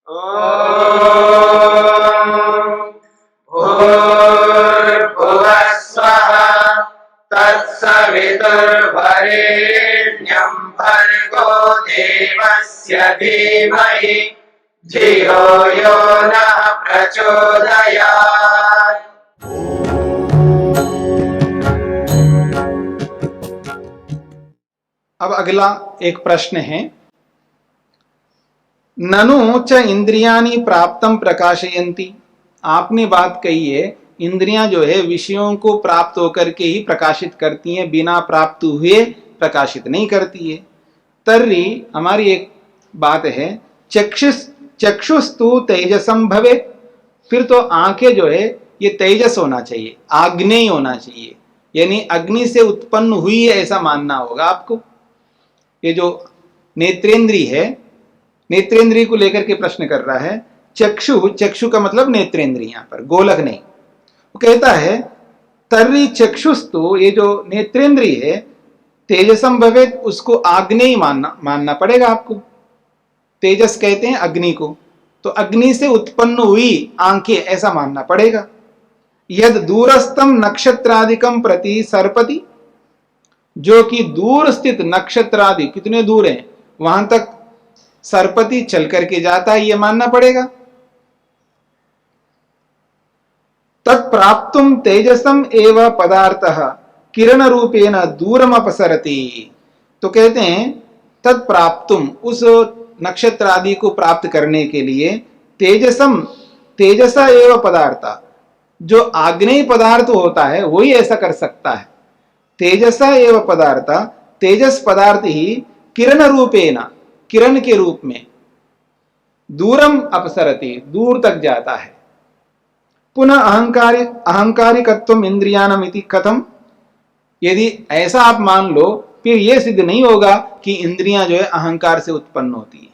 भूर्भुवः स्वः तत्सवितुर्वरेण्यं भर्गो देवस्य धीमहि धियो यो नः प्रचोदयात्। अब अगला एक प्रश्न है, ननु च इंद्रियाणि प्राप्तम प्रकाशयन्ति। आपने बात कही है इंद्रियां जो है विषयों को प्राप्त होकर के ही प्रकाशित करती हैं, बिना प्राप्त हुए प्रकाशित नहीं करती है। तर्हि हमारी एक बात है, चक्षुस्तु तेजसम भवेत्। फिर तो आंखें जो है ये तेजस होना चाहिए, आग्नेय होना चाहिए, यानी अग्नि से उत्पन्न हुई है ऐसा मानना होगा आपको। ये जो नेत्रेंद्रिय है, नेत्रेंद्रिय को लेकर के प्रश्न कर रहा है। चक्षु का मतलब नेत्रेंद्रिय, यहां पर गोलक नहीं। वो कहता है तर्हि चक्षुस्तु, ये जो नेत्रेंद्रिय है, तेजसम भवेत्, उसको आग्नेय मानना पड़ेगा आपको। तेजस कहते हैं अग्नि को, तो अग्नि से उत्पन्न हुई आंखें ऐसा मानना पड़ेगा। यद दूरस्थम नक्षत्रादिकम प्रति सर्पति, जो कि दूर स्थित नक्षत्रादि, कितने दूर हैं वहां तक सर्पति चल करके जाता है, यह मानना पड़ेगा। तत्प्राप्तुम तेजसम एव पदार्थः किरण रूपेण दूरम अपसरति। तो कहते हैं तत्प्राप्तुम, उस नक्षत्र आदि को प्राप्त करने के लिए तेजसा एव पदार्थ, जो आग्नेय पदार्थ होता है वही ऐसा कर सकता है। तेजसा एव पदार्थ, तेजस पदार्थ ही किरण रूपेण, किरण के रूप में दूरम अपसरति, दूर तक जाता है। पुनः अहंकारिकत्वम इंद्रियाणम इति कथम। यदि ऐसा आप मान लो, फिर यह सिद्ध नहीं होगा कि इंद्रियां जो है अहंकार से उत्पन्न होती है।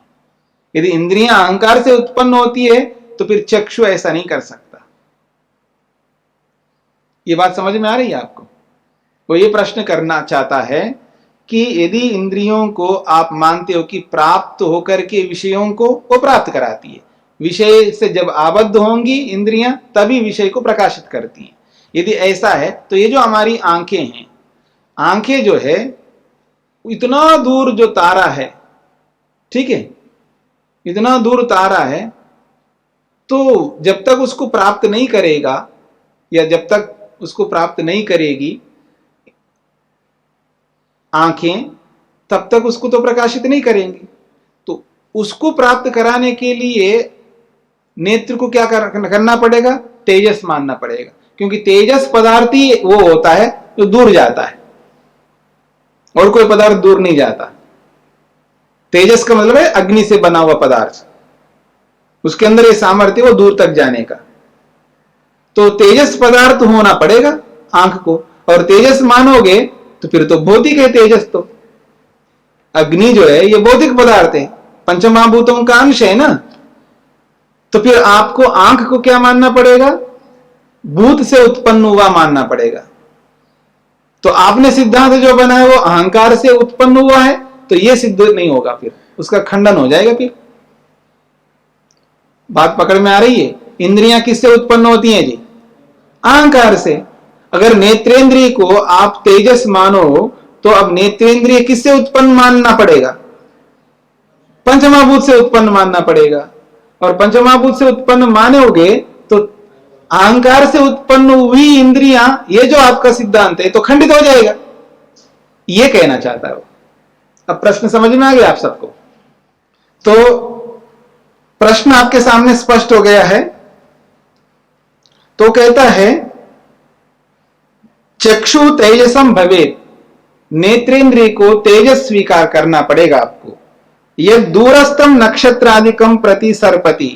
यदि इंद्रियां अहंकार से उत्पन्न होती है तो फिर चक्षु ऐसा नहीं कर सकता। यह बात समझ में आ रही है आपको? वो ये प्रश्न करना चाहता है कि यदि इंद्रियों को आप मानते हो कि प्राप्त होकर के विषयों को वो प्राप्त कराती है, विषय से जब आबद्ध होंगी इंद्रियां तभी विषय को प्रकाशित करती हैं। यदि ऐसा है तो ये जो हमारी आंखें हैं, आंखें जो है इतना दूर जो तारा है, ठीक है, इतना दूर तारा है, तो जब तक उसको प्राप्त नहीं करेगा या जब तक उसको प्राप्त नहीं करेगी आंखें, तब तक उसको तो प्रकाशित नहीं करेंगी। तो उसको प्राप्त कराने के लिए नेत्र को क्या करना पड़ेगा? तेजस मानना पड़ेगा, क्योंकि तेजस पदार्थ ही वो होता है जो दूर जाता है, और कोई पदार्थ दूर नहीं जाता। तेजस का मतलब है अग्नि से बना हुआ पदार्थ, उसके अंदर ये सामर्थ्य वो दूर तक जाने का। तो तेजस पदार्थ होना पड़ेगा आंख को, और तेजस मानोगे तो फिर तो भौतिक है तेजस। तो अग्नि जो है ये भौतिक पदार्थ है, पंचमहाभूतों का अंश है ना। तो फिर आपको आंख को क्या मानना पड़ेगा? भूत से उत्पन्न हुआ मानना पड़ेगा। तो आपने सिद्धांत जो बनाया वो अहंकार से उत्पन्न हुआ है, तो यह सिद्ध नहीं होगा, फिर उसका खंडन हो जाएगा। फिर बात पकड़ में आ रही है? इंद्रियां किससे उत्पन्न होती हैं जी? अहंकार से। अगर नेत्रेंद्रिय को आप तेजस मानो तो अब नेत्रेंद्रिय किससे उत्पन्न मानना पड़ेगा? पंचमहाभूत से उत्पन्न मानना पड़ेगा। और पंचमहाभूत से उत्पन्न मानोगे तो अहंकार से उत्पन्न हुई इंद्रियां, ये जो आपका सिद्धांत है, तो खंडित हो जाएगा। ये कहना चाहता है वो। अब प्रश्न समझ में आ गया आप सबको? तो प्रश्न आपके सामने स्पष्ट हो गया है। तो कहता है चक्षु तेजसम भवेत्, नेत्रेंद्रिय को तेजस स्वीकार करना पड़ेगा आपको। यह दूरस्थम नक्षत्रादिकम प्रति सर्पति,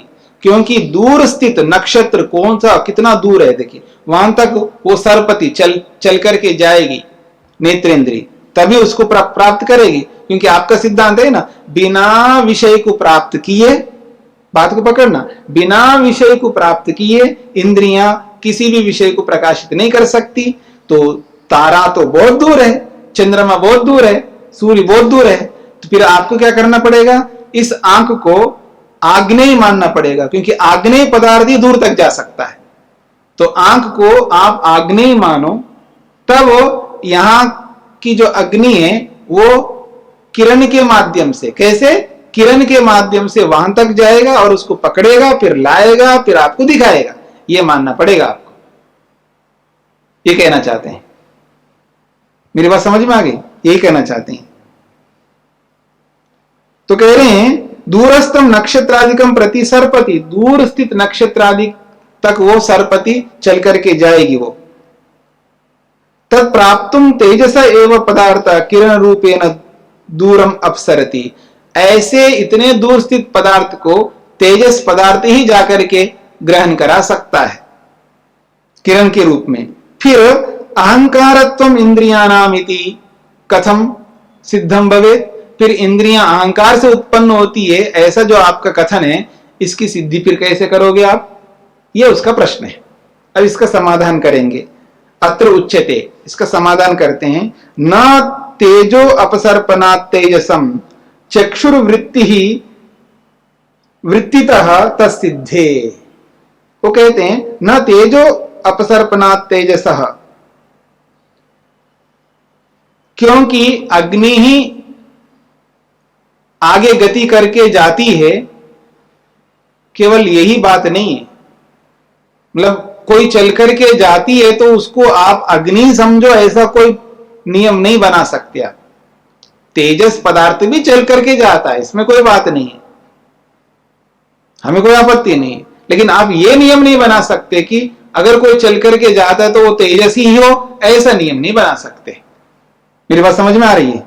क्योंकि दूर स्थित नक्षत्र कौन सा, कितना दूर है देखिए, वहां तक वो सर्पति चल करके जाएगी नेत्रेंद्रिय, तभी उसको प्राप्त करेगी। क्योंकि आपका सिद्धांत है ना, बिना विषय को प्राप्त किए, बात को पकड़ना, बिना विषय को प्राप्त किए इंद्रियां किसी भी विषय को प्रकाशित नहीं कर सकती। तो तारा तो बहुत दूर है, चंद्रमा बहुत दूर है, सूर्य बहुत दूर है, तो फिर आपको क्या करना पड़ेगा? इस आंख को आग्नेय मानना पड़ेगा, क्योंकि आग्नेय पदार्थ ही दूर तक जा सकता है। तो आंख को आप आग्नेय मानो, तब यहां की जो अग्नि है वो किरण के माध्यम से, कैसे? किरण के माध्यम से वहां तक जाएगा और उसको पकड़ेगा, फिर लाएगा, फिर आपको दिखाएगा। ये मानना पड़ेगा आपको। ये कहना चाहते हैं। मेरी बात समझ में आ गई? यही कहना चाहते हैं। तो कह रहे हैं दूरस्थम नक्षत्रादिकम प्रति सरपति, दूर स्थित नक्षत्रादि तक वो सरपति चल करके जाएगी वो। तत्प्राप्तुम तेजसा एवं पदार्थ किरण रूपेण दूरम अपसरति, ऐसे इतने दूर स्थित पदार्थ को तेजस पदार्थ ही जाकर के ग्रहण करा सकता है किरण के रूप में। फिर अहंकारत्वम इंद्रियाणामिति कथम सिद्धम भवेत्, फिर इंद्रियां अहंकार से उत्पन्न होती है, ऐसा जो आपका कथन है, इसकी सिद्धि फिर कैसे करोगे आप? यह उसका प्रश्न है। अब इसका समाधान करेंगे। अत्र उच्यते, इसका समाधान करते हैं। न तेजो अपसर्पणात् तेजसम चक्षुर्वृत्ति ही वृत्तितः तत्सिद्धे। वो कहते हैं न तेजो अपसर्पणात् तेजसः, क्योंकि अग्नि ही आगे गति करके जाती है। केवल यही बात नहीं है, मतलब कोई चल करके जाती है तो उसको आप अग्नि समझो, ऐसा कोई नियम नहीं बना सकते आप। तेजस पदार्थ भी चल करके जाता है, इसमें कोई बात नहीं है, हमें कोई आपत्ति नहीं है। लेकिन आप ये नियम नहीं बना सकते कि अगर कोई चल करके जाता है तो वो तेजस ही हो, ऐसा नियम नहीं बना सकते। मेरी बात समझ में आ रही है?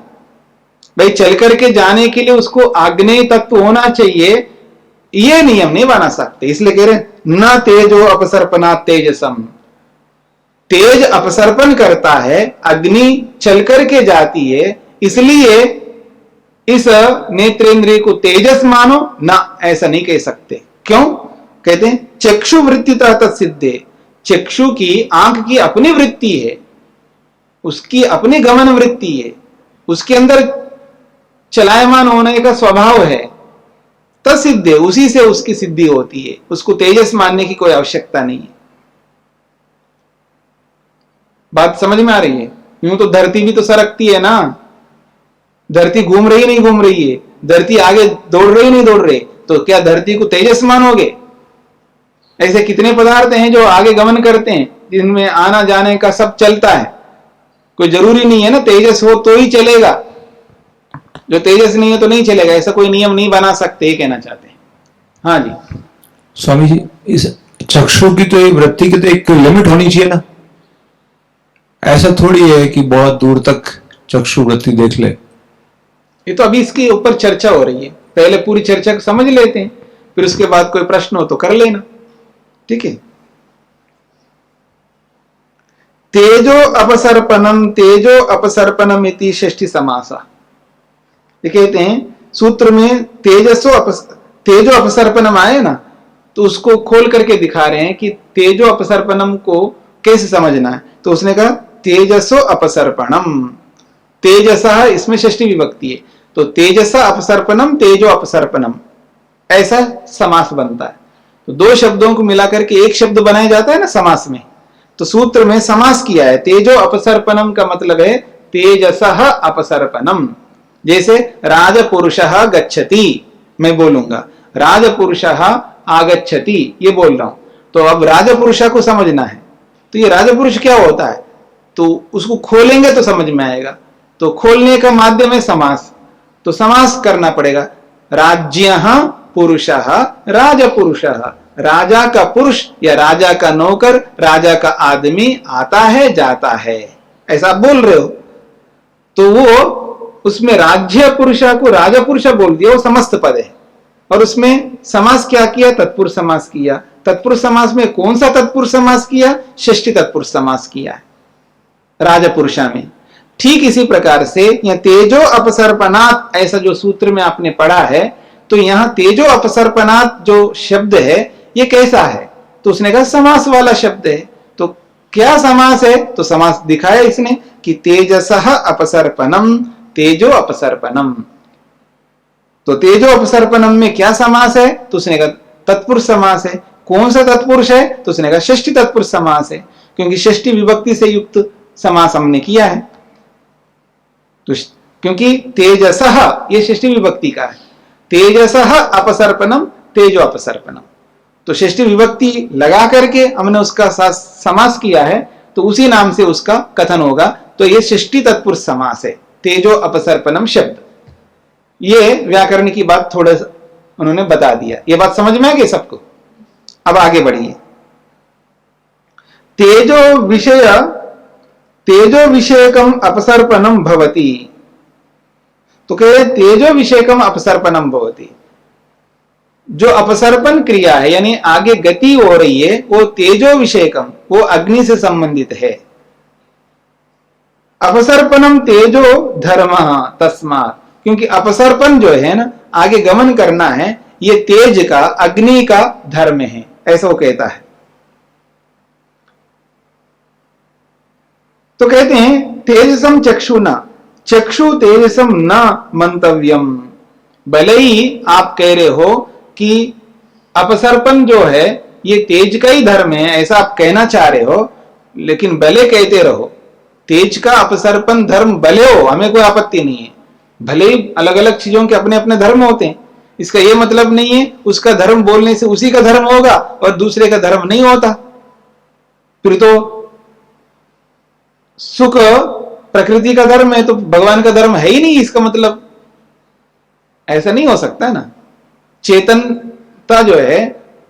भाई चल करके जाने के लिए उसको आग्नेय तत्व होना चाहिए, ये नियम नहीं बना सकते। इसलिए कह रहे हैं न तेजो अपसर्पणात् तेजसम, तेज अपसर्पण करता है, अग्नि चल करके जाती है, इसलिए इस नेत्रेंद्रिय को तेजस मानो ना, ऐसा नहीं कह सकते। क्यों? कहते हैं चक्षु वृत्ति तत्सिद्धे, चक्षु की, आंख की अपनी वृत्ति है, उसकी अपनी गमन वृत्ति है, उसके अंदर चलायमान होने का स्वभाव है, तत्सिद्धे, उसी से उसकी सिद्धि होती है। उसको तेजस मानने की कोई आवश्यकता नहीं है। बात समझ में आ रही है? यूं तो धरती भी तो सरकती है ना, धरती घूम रही नहीं घूम रही है, धरती आगे दौड़ रही नहीं दौड़ रही, तो क्या धरती को तेजस मानोगे? ऐसे कितने पदार्थ हैं जो आगे गमन करते हैं, जिनमें आना जाने का सब चलता है। कोई जरूरी नहीं है ना तेजस हो तो ही चलेगा, जो तेजस नहीं है तो नहीं चलेगा, ऐसा कोई नियम नहीं बना सकते, ये कहना चाहते हैं। हाँ जी स्वामी जी, इस चक्षु की तो एक वृत्ति की तो एक लिमिट होनी चाहिए ना, ऐसा थोड़ी है कि बहुत दूर तक चक्षु वृत्ति देख ले। ये तो अभी इसके ऊपर चर्चा हो रही है, पहले पूरी चर्चा को समझ लेते हैं, फिर उसके बाद कोई प्रश्न हो तो कर लेना, ठीक है। तेजो अपसर्पणम इति षष्ठी समासा। ये कहते हैं सूत्र में तेजो अपसर्पणम आए ना, तो उसको खोल करके दिखा रहे हैं कि तेजो अपसर्पणम को कैसे समझना है। तो उसने कहा तेजसो अपसर्पणम, तेजसा इसमें षष्ठी विभक्ति है, तो तेजसा अपसर्पणम तेजो अपसर्पणम, ऐसा समास बनता है। तो दो शब्दों को मिलाकर के एक शब्द बनाया जाता है ना समास में, तो सूत्र में समास किया है। तेजो अपसर्पणम का मतलब है तेजसः अपसर्पणम। जैसे राजपुरुषः गच्छति, मैं बोलूंगा राजपुरुषः आगच्छति, ये बोल रहा हूं, तो अब राजपुरुष को समझना है, तो ये राजपुरुष क्या होता है, तो उसको खोलेंगे तो समझ में आएगा। तो खोलने का माध्यम है समास, तो समास करना पड़ेगा। राज्यः पुरुषः राजपुरुषः, राजा का पुरुष या राजा का नौकर, राजा का आदमी आता है जाता है, ऐसा आप बोल रहे हो, तो वो उसमें राज्य पुरुषा को राजा पुरुषा बोल दिया, वो समस्त पद है। और उसमें समास क्या किया? तत्पुरुष समास किया। तत्पुरुष समास में कौन सा तत्पुरुष समास किया? षष्ठी तत्पुरुष समास किया है राजपुरुषा में। ठीक इसी प्रकार से यह तेजो अपसर्पणात्, ऐसा जो सूत्र में आपने पढ़ा है, तो यहां तेजो अपसर्पणात् जो शब्द है ये कैसा है? तो उसने कहा समास वाला शब्द है। तो क्या समास है? तो समास दिखाया इसने कि तेजसः अपसर्पणम तेजो अपसर्पणम। तो तेजो अपसर्पणम में क्या समास है? तो उसने कहा तत्पुरुष समास है। कौन सा तत्पुरुष है? तो उसने कहा षष्ठी तत्पुरुष समास है, क्योंकि षष्ठी विभक्ति से युक्त समास हमने किया है। तो क्योंकि तेजसः ये षष्ठी विभक्ति का है, तेजसः अपसर्पणम तेजो अपसर्पणम, तो षष्ठी विभक्ति लगा करके हमने उसका समास किया है, तो उसी नाम से उसका कथन होगा। तो ये षष्ठी तत्पुरुष समास है, तेजो अपसर्पणम शब्द। ये व्याकरण की बात थोड़ा उन्होंने बता दिया। ये बात समझ में आ गई सबको? अब आगे बढ़िए। तेजो विषयकम अपसर्पणम भवति, तो कह रहे तेजो विषयकम अपसर्पणम भवति, जो अपसर्पण क्रिया है यानी आगे गति हो रही है वो तेजो विषयकम, वो अग्नि से संबंधित है। अपसर्पणम तेजो धर्म तस्मात्, क्योंकि अपसर्पण जो है ना, आगे गमन करना है, ये तेज का अग्नि का धर्म है, ऐसा वो कहता है। तो कहते हैं तेजसम चक्षुना, चक्षु तेजसम न मंतव्यम। भले ही आप कह रहे हो कि अपसर्पण जो है ये तेज का ही धर्म है, ऐसा आप कहना चाह रहे हो, लेकिन भले कहते रहो, तेज का अपसर्पण धर्म भले हो, हमें कोई आपत्ति नहीं है। भले ही अलग अलग चीजों के अपने अपने धर्म होते हैं, इसका यह मतलब नहीं है उसका धर्म बोलने से उसी का धर्म होगा और दूसरे का धर्म नहीं होता। फिर तो सुख प्रकृति का धर्म है तो भगवान का धर्म है ही नहीं, इसका मतलब ऐसा नहीं हो सकता ना। चेतनता जो है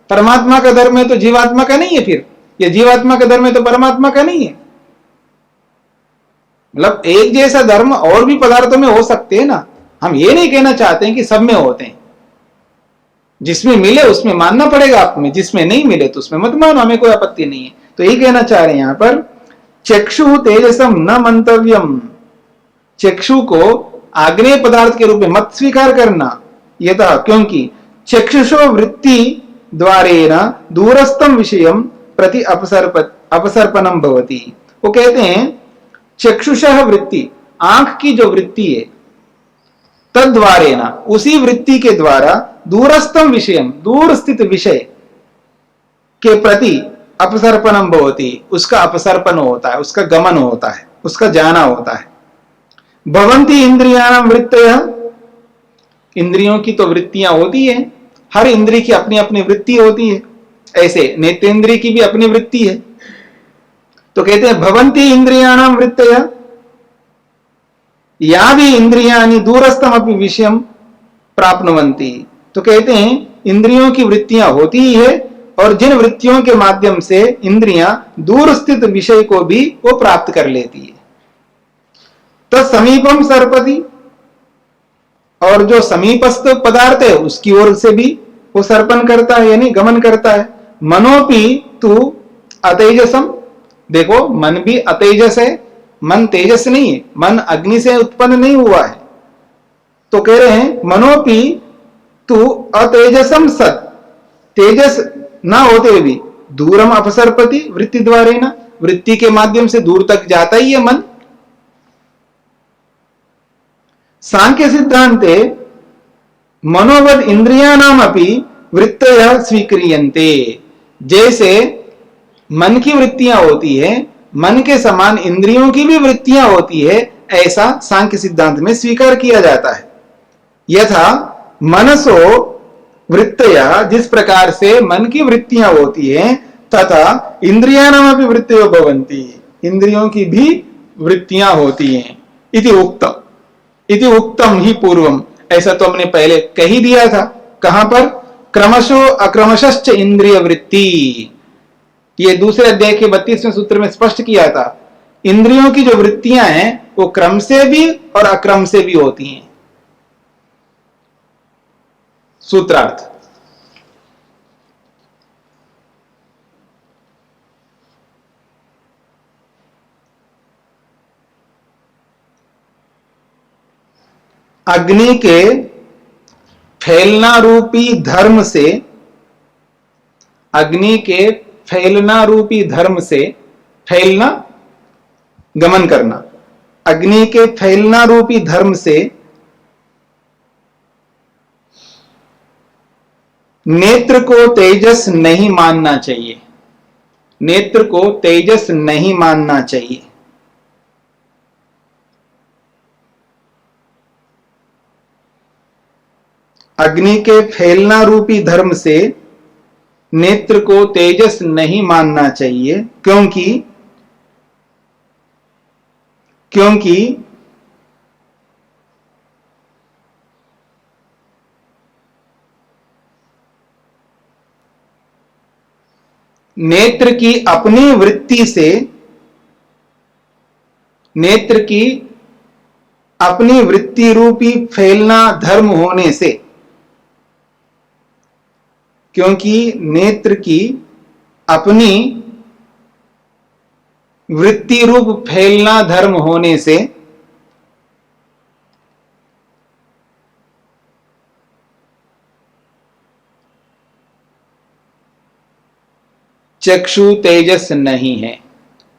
परमात्मा का धर्म है तो जीवात्मा का नहीं है, फिर ये जीवात्मा का धर्म है तो परमात्मा का नहीं है। मतलब एक जैसा धर्म और भी पदार्थों में हो सकते हैं ना। हम ये नहीं कहना चाहते हैं कि सब में होते हैं, जिसमें मिले उसमें मानना पड़ेगा आप में, जिसमें नहीं मिले तो उसमें मत मानो, हमें कोई आपत्ति नहीं है। तो यही कहना चाह रहे हैं यहां पर, चक्षु तेजसम न मंतव्यम, चक्षु को आग्नेय पदार्थ के रूप में मत स्वीकार करना। यथा, क्योंकि चक्षुषो वृत्ति द्वारेण दूरस्थम विषयम प्रति अपसर्पणम भवति। वो कहते हैं चक्षुषः वृत्ति, आंख की जो वृत्ति है, तद्वारेण उसी वृत्ति के द्वारा दूरस्थम विषयम, दूर स्थित विषय के प्रति अपसर्पणम भवति, उसका अपसर्पण होता है, उसका गमन होता है, उसका जाना होता है। भवन्ति इंद्रियाणाम वृत्तयः, इंद्रियों की तो वृत्तियां होती है, हर इंद्रिय की अपनी अपनी वृत्ति होती है, ऐसे नेत्रेंद्रिय की भी अपनी वृत्ति है। तो कहते हैं भवन्ति इंद्रियाणाम वृत्तयः, या भी इंद्रियाणि दूरस्थम अपि विषयम प्राप्नुवन्ति। तो कहते हैं इंद्रियों की वृत्तियां होती ही है और जिन वृत्तियों के माध्यम से इंद्रियां दूर स्थित विषय को भी वो प्राप्त कर लेती है। तत्समीपम सर्पति, और जो समीपस्थ पदार्थ है उसकी ओर से भी वो सर्पण करता है यानी गमन करता है। मनोपि तु अतेजसम, देखो मन भी अतेजस है, मन तेजस नहीं है, मन अग्नि से उत्पन्न नहीं हुआ है। तो कह रहे हैं मनोपि तु अतेजसम सत, तेजस ना होते भी दूरम अपसर्पति वृत्ति द्वारेण, वृत्ति के माध्यम से दूर तक जाता ही है मन। सांख्य सिद्धांते मनोवद इंद्रियाणाम अपि वृत्तयः स्वीक्रियन्ते, जैसे मन की वृत्तियां होती है, मन के समान इंद्रियों की भी वृत्तियां होती है, ऐसा सांख्य सिद्धांत में स्वीकार किया जाता है। यथा मनसो वृत्तया, जिस प्रकार से मन की वृत्तियां होती हैं, तथा इंद्रियाणाम अपि वृत्तयो भवन्ति, इंद्रियों की भी वृत्तियां होती हैं। इति उक्तम ही पूर्वम, ऐसा तो हमने पहले कह ही दिया था। कहां पर? क्रमशो अक्रमशश्च इंद्रिय वृत्ति, ये दूसरे अध्याय के 32वें सूत्र में स्पष्ट किया था। इंद्रियों की जो वृत्तियां हैं वो क्रम से भी और अक्रम से भी होती हैं। सूत्रार्थ, अग्नि के फैलना रूपी धर्म से, अग्नि के फैलना रूपी धर्म से, फैलना गमन करना, अग्नि के फैलना रूपी धर्म से नेत्र को तेजस नहीं मानना चाहिए। नेत्र को तेजस नहीं मानना चाहिए। अग्नि के फैलना रूपी धर्म से नेत्र को तेजस नहीं मानना चाहिए, क्योंकि क्योंकि नेत्र की अपनी वृत्ति से, नेत्र की अपनी वृत्ति रूपी फैलना धर्म होने से, क्योंकि नेत्र की अपनी वृत्ति रूप फैलना धर्म होने से चक्षु तेजस नहीं है।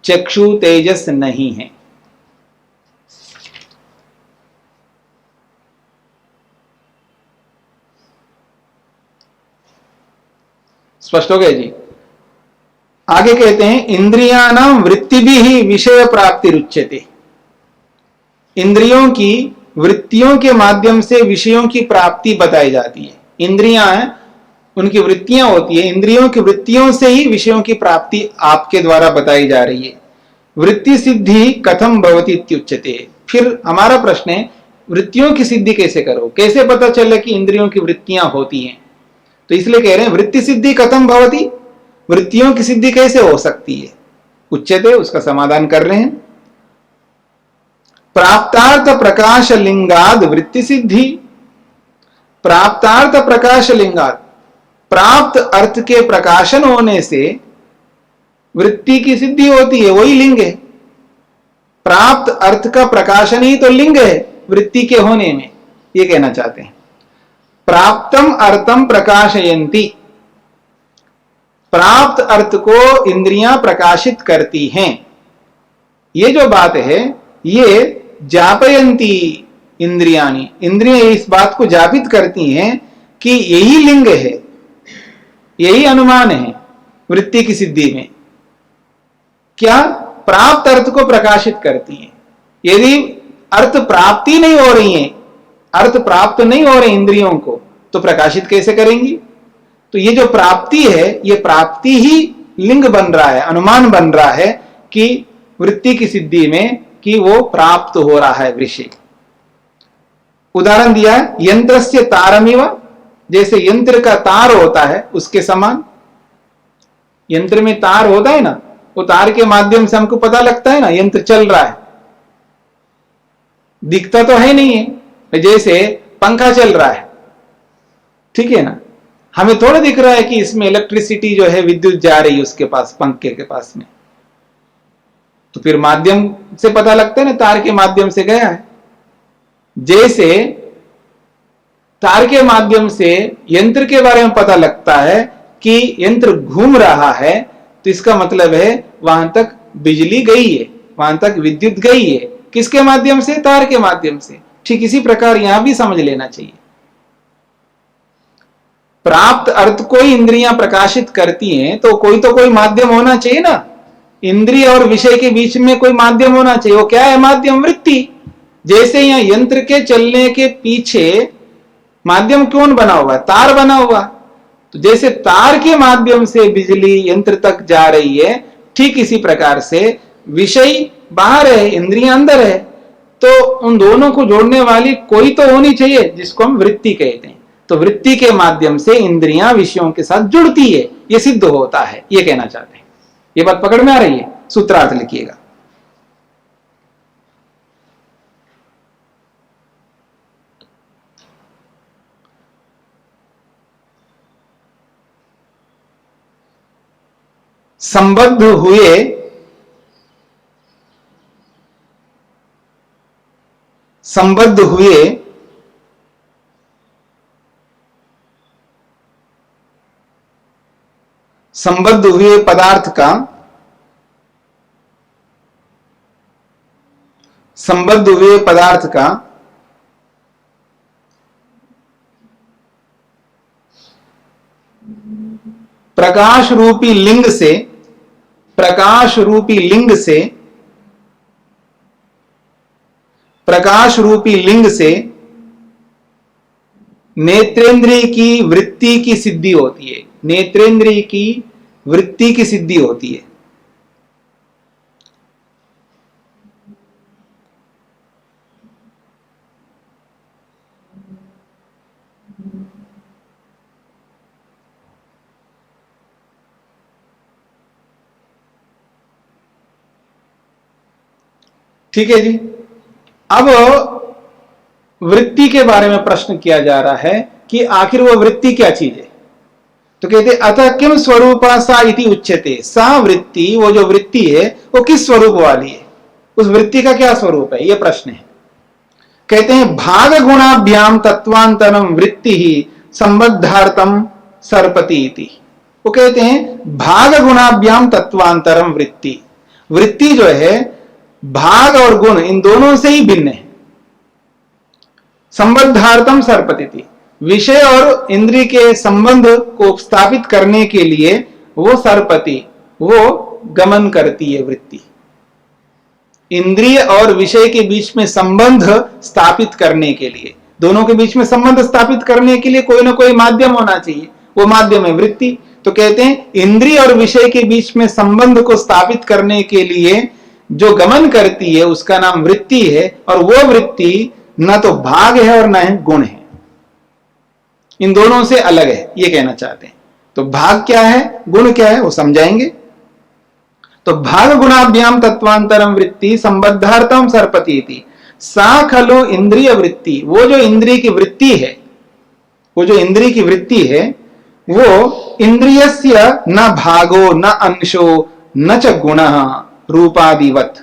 चक्षु तेजस नहीं है। स्पष्ट हो गया जी। आगे कहते हैं इंद्रियाणाम वृत्ति भी ही विषय प्राप्ति रुच्यते। इंद्रियों की वृत्तियों के माध्यम से विषयों की प्राप्ति बताई जाती है। इंद्रियां हैं, उनकी वृत्तियां होती है, इंद्रियों की वृत्तियों से ही विषयों की प्राप्ति आपके द्वारा बताई जा रही है। वृत्ति सिद्धि कथम भवति इत्युच्यते। फिर हमारा प्रश्न है, वृत्तियों की सिद्धि कैसे करो, कैसे पता चले कि इंद्रियों की वृत्तियां होती हैं? तो इसलिए कह रहे हैं वृत्ति सिद्धि कथम भवति, वृत्तियों की सिद्धि कैसे हो सकती है? उच्यते, उसका समाधान कर रहे हैं। प्राप्तार्थ प्रकाश लिंगाद वृत्ति सिद्धि। प्राप्तार्थ प्रकाश लिंगाद, प्राप्त अर्थ के प्रकाशन होने से वृत्ति की सिद्धि होती है, वही लिंग है। प्राप्त अर्थ का प्रकाशन ही तो लिंग है वृत्ति के होने में, ये कहना चाहते हैं। प्राप्तम अर्थम प्रकाशयन्ति, प्राप्त अर्थ को इंद्रियां प्रकाशित करती हैं। ये जो बात है ये जापयंती इंद्रियानी, इंद्रियां इस बात को जापित करती हैं कि यही लिंग है, यही अनुमान है वृत्ति की सिद्धि में। क्या? प्राप्त अर्थ को प्रकाशित करती हैं। यदि अर्थ प्राप्ति नहीं हो रही है, अर्थ प्राप्त नहीं हो रहे इंद्रियों को, तो प्रकाशित कैसे करेंगी? तो ये जो प्राप्ति है, ये प्राप्ति ही लिंग बन रहा है, अनुमान बन रहा है कि वृत्ति की सिद्धि में कि वो प्राप्त हो रहा है विषय। उदाहरण दिया है यंत्रस्य तारमिव, जैसे यंत्र का तार होता है उसके समान। यंत्र में तार होता है ना, वो तार के माध्यम से हमको पता लगता है ना यंत्र चल रहा है, दिखता तो है नहीं है। जैसे पंखा चल रहा है, ठीक है ना, हमें थोड़ा दिख रहा है कि इसमें इलेक्ट्रिसिटी जो है, विद्युत जा रही है उसके पास, पंखे के पास में, तो फिर माध्यम से पता लगता है ना, तार के माध्यम से गया है। जैसे तार के माध्यम से यंत्र के बारे में पता लगता है कि यंत्र घूम रहा है, तो इसका मतलब है वहां तक बिजली गई है, वहां तक विद्युत गई है। किसके माध्यम से? तार के माध्यम से। ठीक इसी प्रकार यहां भी समझ लेना चाहिए। प्राप्त अर्थ को ही इंद्रियां प्रकाशित करती हैं, तो कोई माध्यम होना चाहिए ना। इंद्रिय और विषय के बीच में कोई माध्यम होना चाहिए। वो क्या है माध्यम? वृत्ति। जैसे यहां यंत्र के चलने के पीछे माध्यम कौन बना हुआ है? तार बना हुआ। तो जैसे तार के माध्यम से बिजली यंत्र तक जा रही है, ठीक इसी प्रकार से विषय बाहर है, इंद्रियां अंदर है, तो उन दोनों को जोड़ने वाली कोई तो होनी चाहिए, जिसको हम वृत्ति कहते हैं। तो वृत्ति के माध्यम से इंद्रियां विषयों के साथ जुड़ती है, यह सिद्ध होता है, यह कहना चाहते हैं। यह बात पकड़ में आ रही है? सूत्रार्थ लिखिएगा। संबद्ध हुए संबद्ध हुए संबद्ध हुए पदार्थ का संबद्ध हुए पदार्थ का प्रकाश रूपी लिंग से, प्रकाश रूपी लिंग से, प्रकाश रूपी लिंग से नेत्रेंद्रिय की वृत्ति की सिद्धि होती है। नेत्रेंद्रिय की वृत्ति की सिद्धि होती है। ठीक है जी। अब वृत्ति के बारे में प्रश्न किया जा रहा है कि आखिर वो वृत्ति क्या चीज है। तो कहते अतः किम स्वरूपा सा इति उच्यते। सा वृत्ति, वो जो वृत्ति है वो किस स्वरूप वाली है, उस वृत्ति का क्या स्वरूप है, ये प्रश्न है। कहते हैं भाग गुणाभ्याम तत्वांतरम वृत्ति ही संबद्धार्थम सर्पति इति। वो कहते हैं भाग गुणाभ्याम तत्वांतरम वृत्ति, वृत्ति जो है भाग और गुण इन दोनों से ही भिन्न है। संबद्धार्थम सर्पति, विषय और इंद्रिय के संबंध को स्थापित करने के लिए वो सर्पति, वो गमन करती है वृत्ति। इंद्रिय और विषय के बीच में संबंध स्थापित करने के लिए, दोनों के बीच में संबंध स्थापित करने के लिए कोई ना कोई माध्यम होना चाहिए, वो माध्यम है वृत्ति। तो कहते हैं इंद्रिय और विषय के बीच में संबंध को स्थापित करने के लिए जो गमन करती है उसका नाम वृत्ति है। और वो वृत्ति न तो भाग है और न है गुण है, इन दोनों से अलग है, ये कहना चाहते हैं। तो भाग क्या है, गुण क्या है, वो समझाएंगे। तो भाग गुणाभ्याम तत्वांतरम वृत्ति संबद्धार्थम सर्पति इति। सा खलु इंद्रिय वृत्ति, वो जो इंद्रिय की वृत्ति है, वो जो इंद्रिय की वृत्ति है वो इंद्रियस्य न भागो न अंशो न च गुणः रूपादिवत।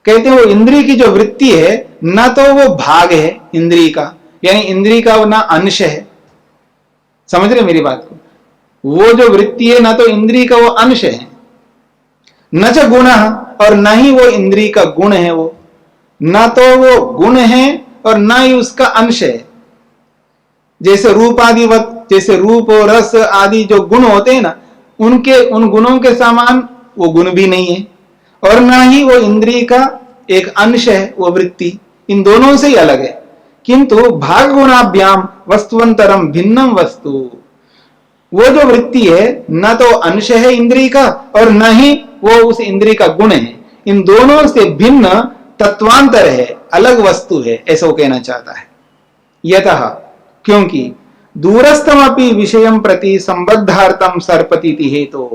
कहते हैं वो इंद्रिय की जो वृत्ति है न तो वो भाग है इंद्रिय का, यानी इंद्रिय का ना अंश है। समझ रहे मेरी बात को? वो जो वृत्ति है ना तो इंद्रिय का वो अंश है, न च गुण, और न ही वो इंद्रिय का गुण है। वो न तो वो गुण है और न ही उसका अंश है। जैसे रूप आदिवत, जैसे रूप और रस आदि जो गुण होते हैं ना, उनके उन गुणों के समान वो गुण भी नहीं है, और न ही वो इंद्रिय का एक अंश है वो वृत्ति, इन दोनों से ही अलग है। किंतु भाग गुणाभ्याम वस्तुअंतरम भिन्नम वस्तु, वो जो वृत्ति है न तो अंश है इंद्रिय का और न ही वो उस इंद्रिय का गुण है, इन दोनों से भिन्न तत्वांतर है, अलग वस्तु है, ऐसा वो कहना चाहता है। यतः, क्योंकि दूरस्थमपि विषयम प्रति संबद्धार्थम सर्पतीति हेतु,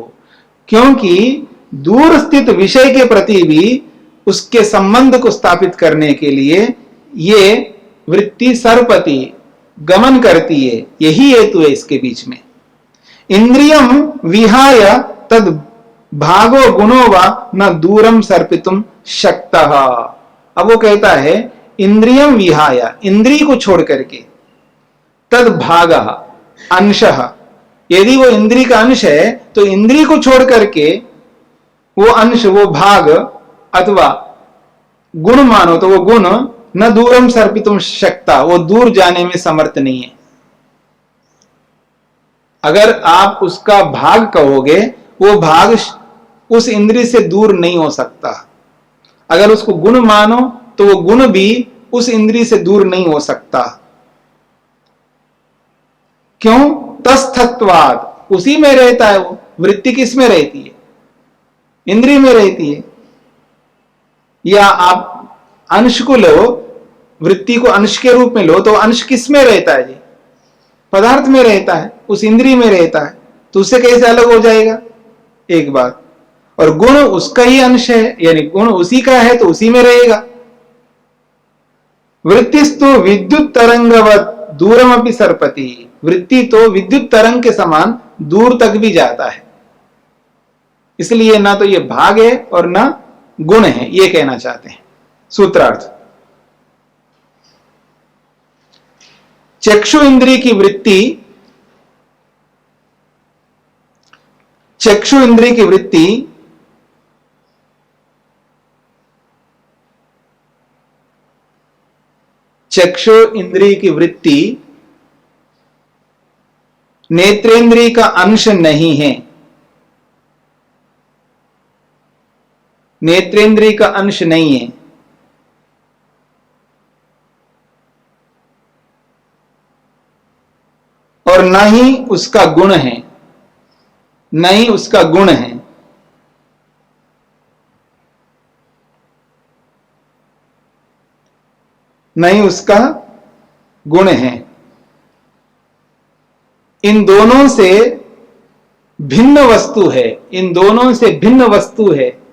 क्योंकि दूर स्थित विषय के प्रति भी उसके संबंध को स्थापित करने के लिए ये वृत्ति सर्पति गमन करती है, यही हेतु है इसके बीच में। इंद्रियम विहाय तद भागो गुणो वा न दूरम सर्पितुम शक्तः। अब वो कहता है इंद्रियम विहाय, इंद्रिय को छोड़ करके, तद भाग अंशः, यदि वो इंद्रिय का अंश है तो इंद्रिय को छोड़ करके वो अंश, वो भाग अथवा गुण मानो तो वो गुण न दूरम सर्पितुम शक्ता, वो दूर जाने में समर्थ नहीं है। अगर आप उसका भाग कहोगे, वो भाग उस इंद्रिय से दूर नहीं हो सकता। अगर उसको गुण मानो तो वो गुण भी उस इंद्रिय से दूर नहीं हो सकता। क्यों? तस्थत्वाद, उसी में रहता है वो। वृत्ति किस में रहती है? इंद्रिय में रहती है। या आप अंश को लो, वृत्ति को अंश के रूप में लो, तो अंश किस में रहता है जी? पदार्थ में रहता है, उस इंद्रिय में रहता है, तो उससे कैसे अलग हो जाएगा? एक बात। और गुण उसका ही अंश है, यानी गुण उसी का है तो उसी में रहेगा। वृत्तिस्तु विद्युत तरंगवत दूरम अपि सर्पति, वृत्ति तो विद्युत तरंग के समान दूर तक भी जाता है। इसलिए ना तो ये भाग है और ना गुण है, ये कहना चाहते हैं। सूत्रार्थ, चक्षु इंद्रिय की वृत्ति, चक्षु इंद्रिय की वृत्ति चक्षु इंद्रिय की वृत्ति नेत्रेंद्रिय का अंश नहीं है, नेत्रेंद्रिय का अंश नहीं है। और न ही उसका गुण है, न ही उसका गुण है। न ही उसका गुण है। इन दोनों से भिन्न वस्तु है, इन दोनों से भिन्न वस्तु है।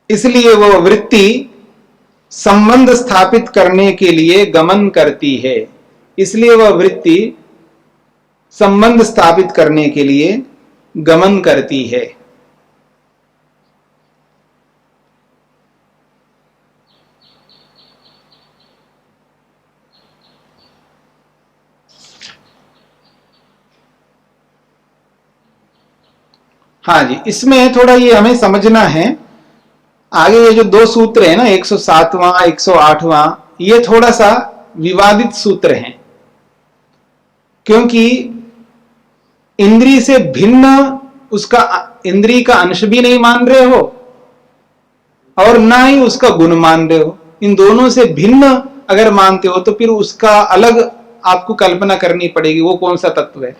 इसलिए वो वृत्ति संबंध स्थापित करने के लिए गमन करती है। इसलिए वह वृत्ति संबंध स्थापित करने के लिए गमन करती है। हाँ जी, इसमें थोड़ा ये हमें समझना है। आगे ये जो दो सूत्र है ना, 107वां 108वां, ये थोड़ा सा विवादित सूत्र हैं, क्योंकि इंद्रिय से भिन्न उसका इंद्रिय का अंश भी नहीं मान रहे हो और ना ही उसका गुण मान रहे हो। इन दोनों से भिन्न अगर मानते हो तो फिर उसका अलग आपको कल्पना करनी पड़ेगी, वो कौन सा तत्व है।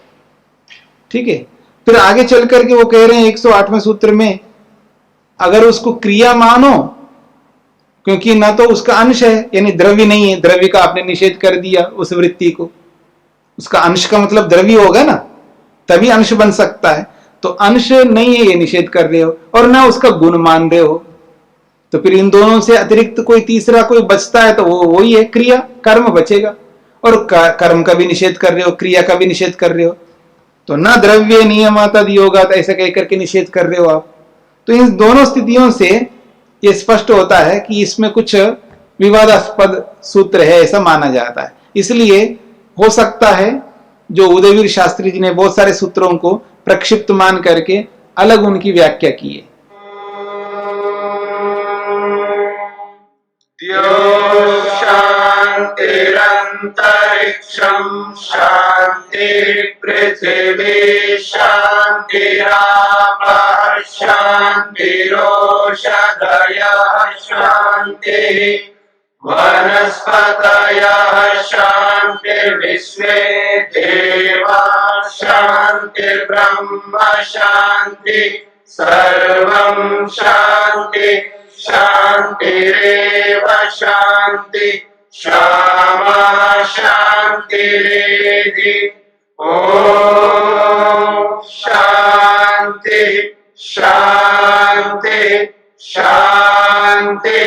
ठीक है, फिर आगे चल करके वो कह रहे हैं 108वें सूत्र में, अगर उसको क्रिया मानो, क्योंकि ना तो उसका अंश है, यानी द्रव्य नहीं है, द्रव्य का आपने निषेध कर दिया उस वृत्ति को। उसका अंश का मतलब द्रव्य होगा ना, तभी अंश बन सकता है। तो अंश नहीं है, ये निषेध कर रहे हो, और ना उसका गुण मान रहे हो। तो फिर इन दोनों से अतिरिक्त कोई तीसरा कोई बचता है तो वो वही है, क्रिया, कर्म बचेगा। और कर्म का भी निषेध कर रहे हो, क्रिया का भी निषेध कर रहे हो। तो न द्रव्य नियमातद योगात ऐसा कह करके निषेध कर रहे हो आप। तो इन दोनों स्थितियों से ये स्पष्ट होता है कि इसमें कुछ विवादास्पद सूत्र है, ऐसा माना जाता है। इसलिए हो सकता है जो उदयवीर शास्त्री जी ने बहुत सारे सूत्रों को प्रक्षिप्त मान करके अलग उनकी व्याख्या की है। शांतिरंतरिक्षं शांति पृथिवी शांतिरापः शांतिरोषधयः शांतिः वनस्पतयः शांतिर्विश्वे देवाः शांतिर्ब्रह्म शांति सर्वं शांति शांतिरेव शांति क्षमा शांतिरेधि। ओम शांति शांति शांति।